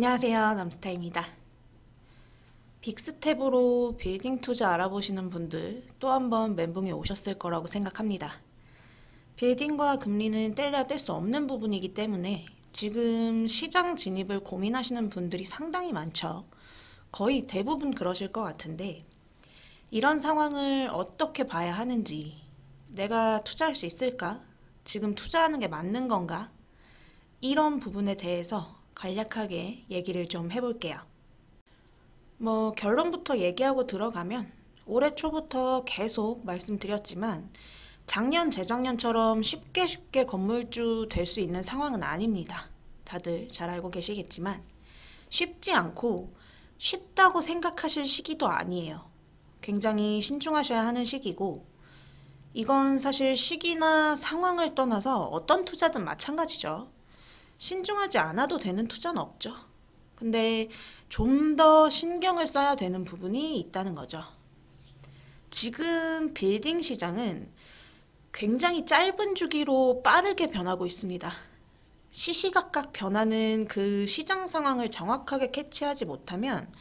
안녕하세요. 남스타입니다. 빅스텝으로 빌딩 투자 알아보시는 분들 또 한 번 멘붕에 오셨을 거라고 생각합니다. 빌딩과 금리는 떼려야 뗄 수 없는 부분이기 때문에 지금 시장 진입을 고민하시는 분들이 상당히 많죠. 거의 대부분 그러실 것 같은데 이런 상황을 어떻게 봐야 하는지, 내가 투자할 수 있을까? 지금 투자하는 게 맞는 건가? 이런 부분에 대해서 간략하게 얘기를 좀 해볼게요. 결론부터 얘기하고 들어가면 올해 초부터 계속 말씀드렸지만 작년, 재작년처럼 쉽게 건물주 될 수 있는 상황은 아닙니다. 다들 잘 알고 계시겠지만 쉽지 않고 쉽다고 생각하실 시기도 아니에요. 굉장히 신중하셔야 하는 시기고, 이건 사실 시기나 상황을 떠나서 어떤 투자든 마찬가지죠. 신중하지 않아도 되는 투자는 없죠. 근데 좀 더 신경을 써야 되는 부분이 있다는 거죠. 지금 빌딩 시장은 굉장히 짧은 주기로 빠르게 변하고 있습니다. 시시각각 변하는 그 시장 상황을 정확하게 캐치하지 못하면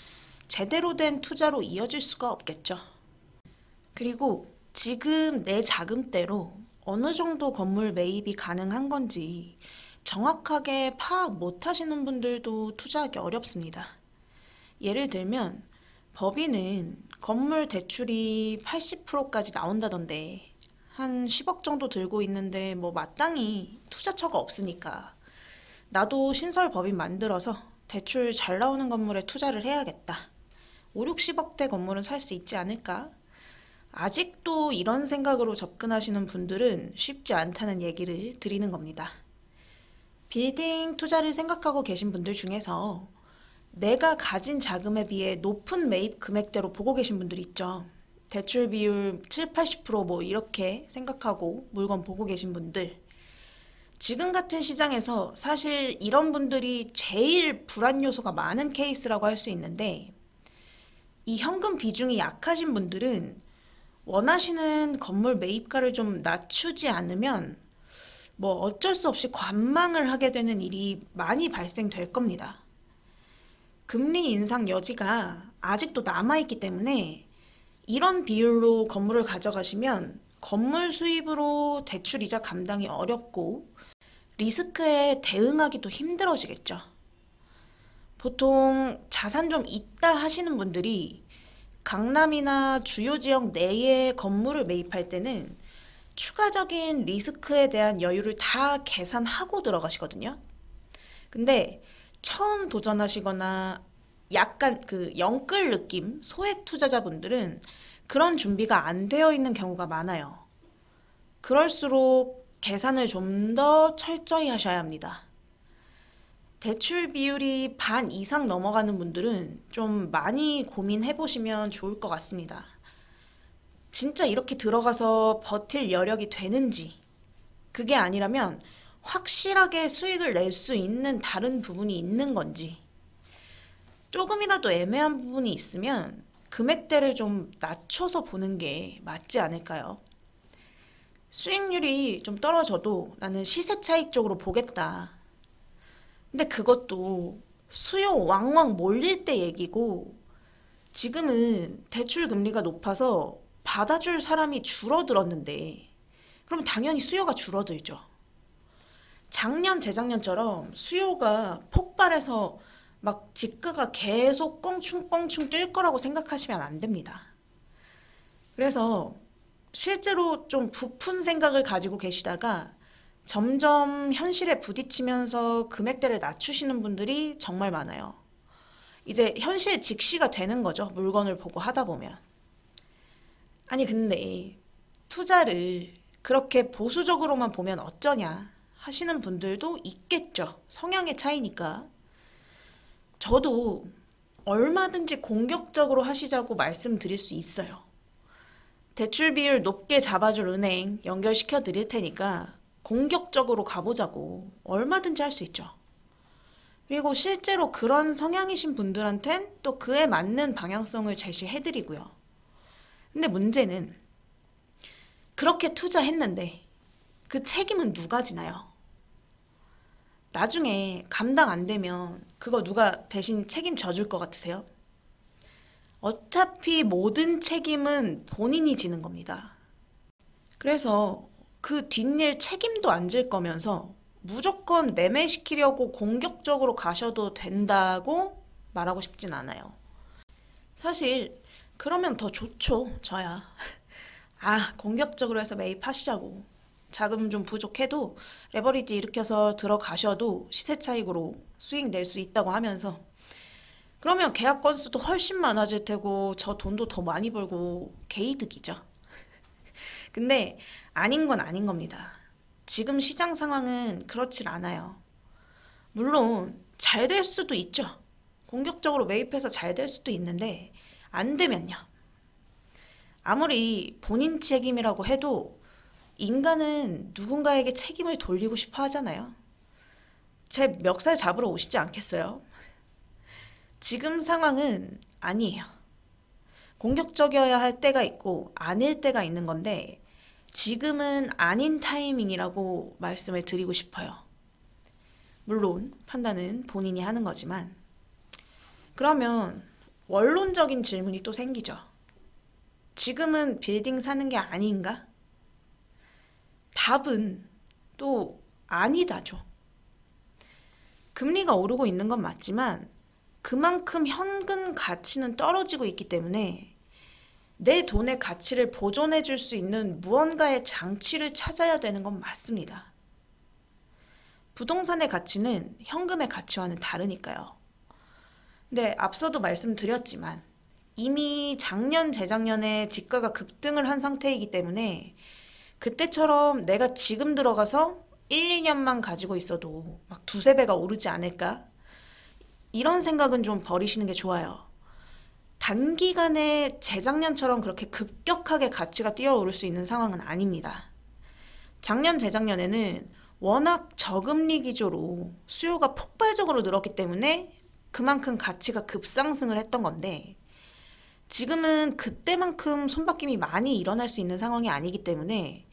제대로 된 투자로 이어질 수가 없겠죠. 그리고 지금 내 자금대로 어느 정도 건물 매입이 가능한 건지 정확하게 파악 못 하시는 분들도 투자하기 어렵습니다. 예를 들면 법인은 건물 대출이 80%까지 나온다던데 한 10억 정도 들고 있는데 마땅히 투자처가 없으니까 나도 신설 법인 만들어서 대출 잘 나오는 건물에 투자를 해야겠다. 5, 60억대 건물은 살 수 있지 않을까? 아직도 이런 생각으로 접근하시는 분들은 쉽지 않다는 얘기를 드리는 겁니다. 빌딩 투자를 생각하고 계신 분들 중에서 내가 가진 자금에 비해 높은 매입 금액대로 보고 계신 분들 있죠. 대출 비율 7, 80% 이렇게 생각하고 물건 보고 계신 분들. 지금 같은 시장에서 사실 이런 분들이 제일 불안 요소가 많은 케이스라고 할 수 있는데, 이 현금 비중이 약하신 분들은 원하시는 건물 매입가를 좀 낮추지 않으면 어쩔 수 없이 관망을 하게 되는 일이 많이 발생될 겁니다. 금리 인상 여지가 아직도 남아있기 때문에 이런 비율로 건물을 가져가시면 건물 수입으로 대출 이자 감당이 어렵고 리스크에 대응하기도 힘들어지겠죠. 보통 자산 좀 있다 하시는 분들이 강남이나 주요 지역 내에 건물을 매입할 때는 추가적인 리스크에 대한 여유를 다 계산하고 들어가시거든요. 근데 처음 도전하시거나 약간 그 영끌 느낌, 소액 투자자분들은 그런 준비가 안 되어 있는 경우가 많아요. 그럴수록 계산을 좀 더 철저히 하셔야 합니다. 대출 비율이 반 이상 넘어가는 분들은 좀 많이 고민해 보시면 좋을 것 같습니다. 진짜 이렇게 들어가서 버틸 여력이 되는지, 그게 아니라면 확실하게 수익을 낼 수 있는 다른 부분이 있는 건지, 조금이라도 애매한 부분이 있으면 금액대를 좀 낮춰서 보는 게 맞지 않을까요? 수익률이 좀 떨어져도 나는 시세 차익 쪽으로 보겠다. 근데 그것도 수요 왕왕 몰릴 때 얘기고, 지금은 대출 금리가 높아서 받아줄 사람이 줄어들었는데 그럼 당연히 수요가 줄어들죠. 작년, 재작년처럼 수요가 폭발해서 집가가 계속 껑충껑충 뛸 거라고 생각하시면 안 됩니다. 그래서 실제로 좀 부푼 생각을 가지고 계시다가 점점 현실에 부딪히면서 금액대를 낮추시는 분들이 정말 많아요. 이제 현실 직시가 되는 거죠. 물건을 보고 하다 보면. 아니 근데 투자를 그렇게 보수적으로만 보면 어쩌냐 하시는 분들도 있겠죠. 성향의 차이니까. 저도 얼마든지 공격적으로 하시자고 말씀드릴 수 있어요. 대출 비율 높게 잡아줄 은행 연결시켜 드릴 테니까 공격적으로 가보자고 얼마든지 할 수 있죠. 그리고 실제로 그런 성향이신 분들한텐 또 그에 맞는 방향성을 제시해드리고요. 근데 문제는 그렇게 투자했는데 그 책임은 누가 지나요? 나중에 감당 안 되면 그거 누가 대신 책임져 줄 것 같으세요? 어차피 모든 책임은 본인이 지는 겁니다. 그래서 그 뒷일 책임도 안 질 거면서 무조건 매매시키려고 공격적으로 가셔도 된다고 말하고 싶진 않아요. 사실 그러면 더 좋죠, 저야. 아, 공격적으로 해서 매입하시자고. 자금 좀 부족해도 레버리지 일으켜서 들어가셔도 시세 차익으로 수익 낼 수 있다고 하면서 그러면 계약 건수도 훨씬 많아질 테고 저 돈도 더 많이 벌고 개이득이죠. 근데 아닌 건 아닌 겁니다. 지금 시장 상황은 그렇질 않아요. 물론 잘 될 수도 있죠. 공격적으로 매입해서 잘 될 수도 있는데 안 되면요. 아무리 본인 책임이라고 해도 인간은 누군가에게 책임을 돌리고 싶어 하잖아요. 제 멱살 잡으러 오시지 않겠어요? 지금 상황은 아니에요. 공격적이어야 할 때가 있고 아닐 때가 있는 건데 지금은 아닌 타이밍이라고 말씀을 드리고 싶어요. 물론 판단은 본인이 하는 거지만 그러면 원론적인 질문이 또 생기죠. 지금은 빌딩 사는 게 아닌가? 답은 또 아니다죠. 금리가 오르고 있는 건 맞지만 그만큼 현금 가치는 떨어지고 있기 때문에 내 돈의 가치를 보존해 줄 수 있는 무언가의 장치를 찾아야 되는 건 맞습니다. 부동산의 가치는 현금의 가치와는 다르니까요. 근데 앞서도 말씀드렸지만 이미 작년, 재작년에 지가가 급등을 한 상태이기 때문에 그때처럼 내가 지금 들어가서 1, 2년만 가지고 있어도 막 두세 배가 오르지 않을까? 이런 생각은 좀 버리시는 게 좋아요. 단기간에 재작년처럼 그렇게 급격하게 가치가 뛰어오를 수 있는 상황은 아닙니다. 작년, 재작년에는 워낙 저금리 기조로 수요가 폭발적으로 늘었기 때문에 그만큼 가치가 급상승을 했던 건데 지금은 그때만큼 손바뀜이 많이 일어날 수 있는 상황이 아니기 때문에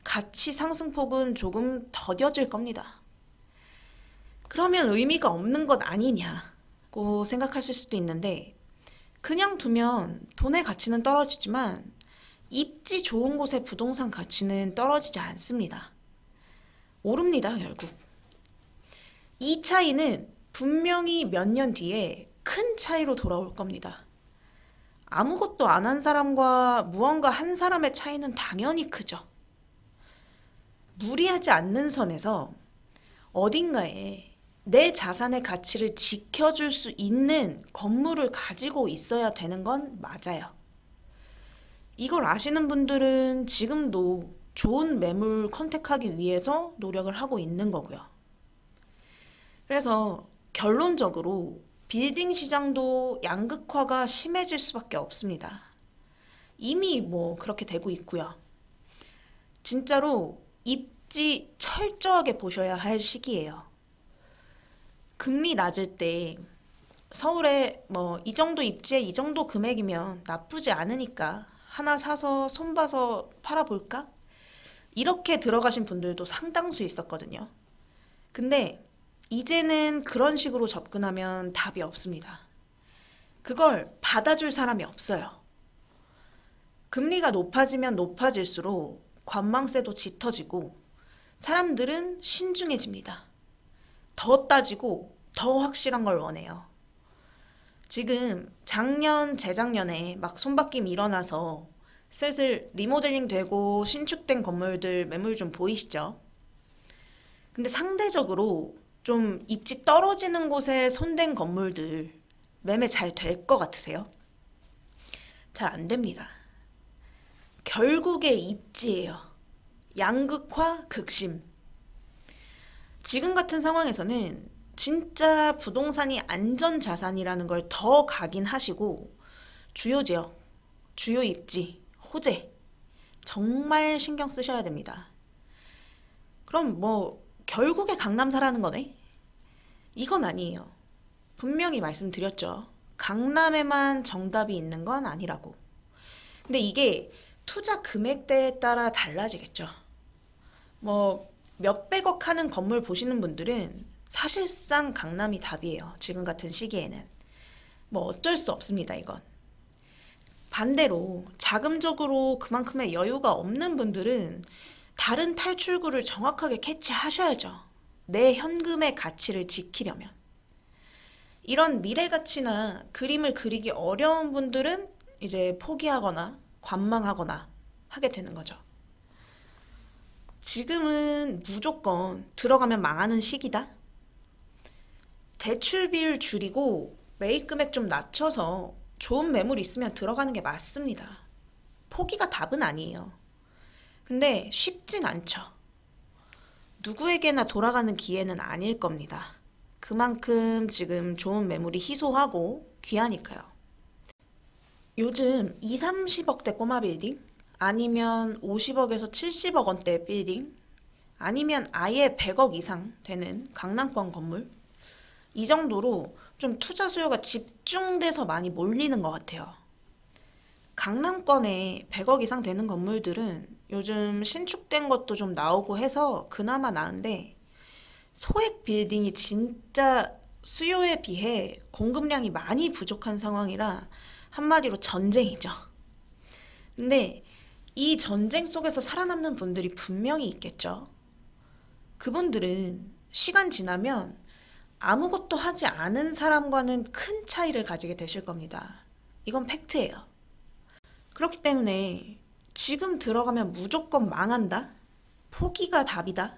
가치 상승폭은 조금 더뎌질 겁니다. 그러면 의미가 없는 것 아니냐고 생각하실 수도 있는데 그냥 두면 돈의 가치는 떨어지지만 입지 좋은 곳의 부동산 가치는 떨어지지 않습니다. 오릅니다, 결국. 이 차이는 분명히 몇 년 뒤에 큰 차이로 돌아올 겁니다. 아무것도 안 한 사람과 무언가 한 사람의 차이는 당연히 크죠. 무리하지 않는 선에서 어딘가에 내 자산의 가치를 지켜줄 수 있는 건물을 가지고 있어야 되는 건 맞아요. 이걸 아시는 분들은 지금도 좋은 매물 컨택하기 위해서 노력을 하고 있는 거고요. 그래서 결론적으로 빌딩 시장도 양극화가 심해질 수밖에 없습니다. 이미 뭐 그렇게 되고 있고요. 진짜로 입지 철저하게 보셔야 할 시기예요. 금리 낮을 때 서울에 뭐 이 정도 입지에 이 정도 금액이면 나쁘지 않으니까 하나 사서 손봐서 팔아볼까? 이렇게 들어가신 분들도 상당수 있었거든요. 근데 이제는 그런 식으로 접근하면 답이 없습니다. 그걸 받아줄 사람이 없어요. 금리가 높아지면 높아질수록 관망세도 짙어지고 사람들은 신중해집니다. 더 따지고 더 확실한 걸 원해요. 지금 작년, 재작년에 막 손바뀜 일어나서 슬슬 리모델링 되고 신축된 건물들 매물 좀 보이시죠? 근데 상대적으로 좀 입지 떨어지는 곳에 손댄 건물들 매매 잘 될 것 같으세요? 잘 안 됩니다. 결국에 입지예요. 양극화 극심. 지금 같은 상황에서는 진짜 부동산이 안전자산이라는 걸 더 각인하시고 주요 지역, 주요 입지, 호재 정말 신경 쓰셔야 됩니다. 그럼 뭐 결국에 강남 사라는 거네? 이건 아니에요. 분명히 말씀드렸죠. 강남에만 정답이 있는 건 아니라고. 근데 이게 투자 금액대에 따라 달라지겠죠. 뭐 몇백억 하는 건물 보시는 분들은 사실상 강남이 답이에요. 지금 같은 시기에는. 뭐 어쩔 수 없습니다, 이건. 반대로 자금적으로 그만큼의 여유가 없는 분들은 다른 탈출구를 정확하게 캐치하셔야죠. 내 현금의 가치를 지키려면. 이런 미래 가치나 그림을 그리기 어려운 분들은 이제 포기하거나 관망하거나 하게 되는 거죠. 지금은 무조건 들어가면 망하는 시기다. 대출 비율 줄이고 매입 금액 좀 낮춰서 좋은 매물 있으면 들어가는 게 맞습니다. 포기가 답은 아니에요. 근데 쉽진 않죠. 누구에게나 돌아가는 기회는 아닐 겁니다. 그만큼 지금 좋은 매물이 희소하고 귀하니까요. 요즘 2, 30억대 꼬마 빌딩? 아니면 50억에서 70억 원대 빌딩? 아니면 아예 100억 이상 되는 강남권 건물? 이 정도로 좀 투자 수요가 집중돼서 많이 몰리는 것 같아요. 강남권에 100억 이상 되는 건물들은 요즘 신축된 것도 좀 나오고 해서 그나마 나은데 소액 빌딩이 진짜 수요에 비해 공급량이 많이 부족한 상황이라 한마디로 전쟁이죠. 근데 이 전쟁 속에서 살아남는 분들이 분명히 있겠죠. 그분들은 시간 지나면 아무것도 하지 않은 사람과는 큰 차이를 가지게 되실 겁니다. 이건 팩트예요. 그렇기 때문에 지금 들어가면 무조건 망한다? 포기가 답이다?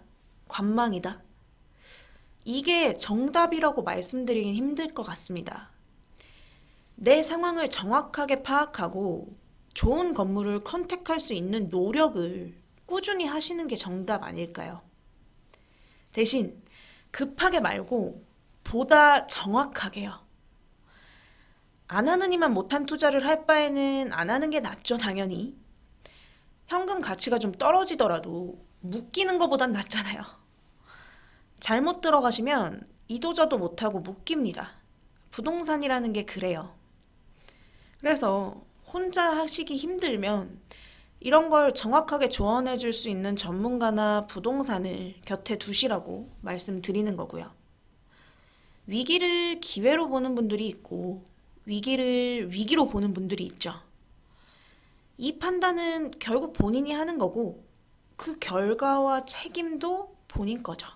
관망이다? 이게 정답이라고 말씀드리긴 힘들 것 같습니다. 내 상황을 정확하게 파악하고 좋은 건물을 컨택할 수 있는 노력을 꾸준히 하시는 게 정답 아닐까요? 대신 급하게 말고 보다 정확하게요. 안 하느니만 못한 투자를 할 바에는 안 하는 게 낫죠, 당연히. 현금 가치가 좀 떨어지더라도 묶이는 것보단 낫잖아요. 잘못 들어가시면 이도저도 못하고 묶입니다. 부동산이라는 게 그래요. 그래서 혼자 하시기 힘들면 이런 걸 정확하게 조언해 줄 수 있는 전문가나 부동산을 곁에 두시라고 말씀드리는 거고요. 위기를 기회로 보는 분들이 있고 위기를 위기로 보는 분들이 있죠. 이 판단은 결국 본인이 하는 거고 그 결과와 책임도 본인 거죠.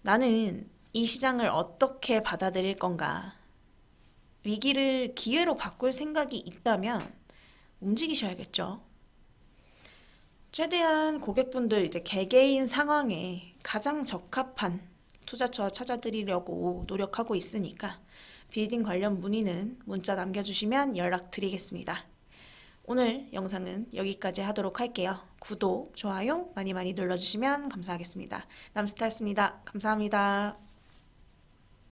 나는 이 시장을 어떻게 받아들일 건가? 위기를 기회로 바꿀 생각이 있다면 움직이셔야겠죠. 최대한 고객분들 이제 개개인 상황에 가장 적합한 투자처 찾아드리려고 노력하고 있으니까 빌딩 관련 문의는 문자 남겨주시면 연락드리겠습니다. 오늘 영상은 여기까지 하도록 할게요. 구독, 좋아요 많이 많이 눌러주시면 감사하겠습니다. 남스타였습니다. 감사합니다.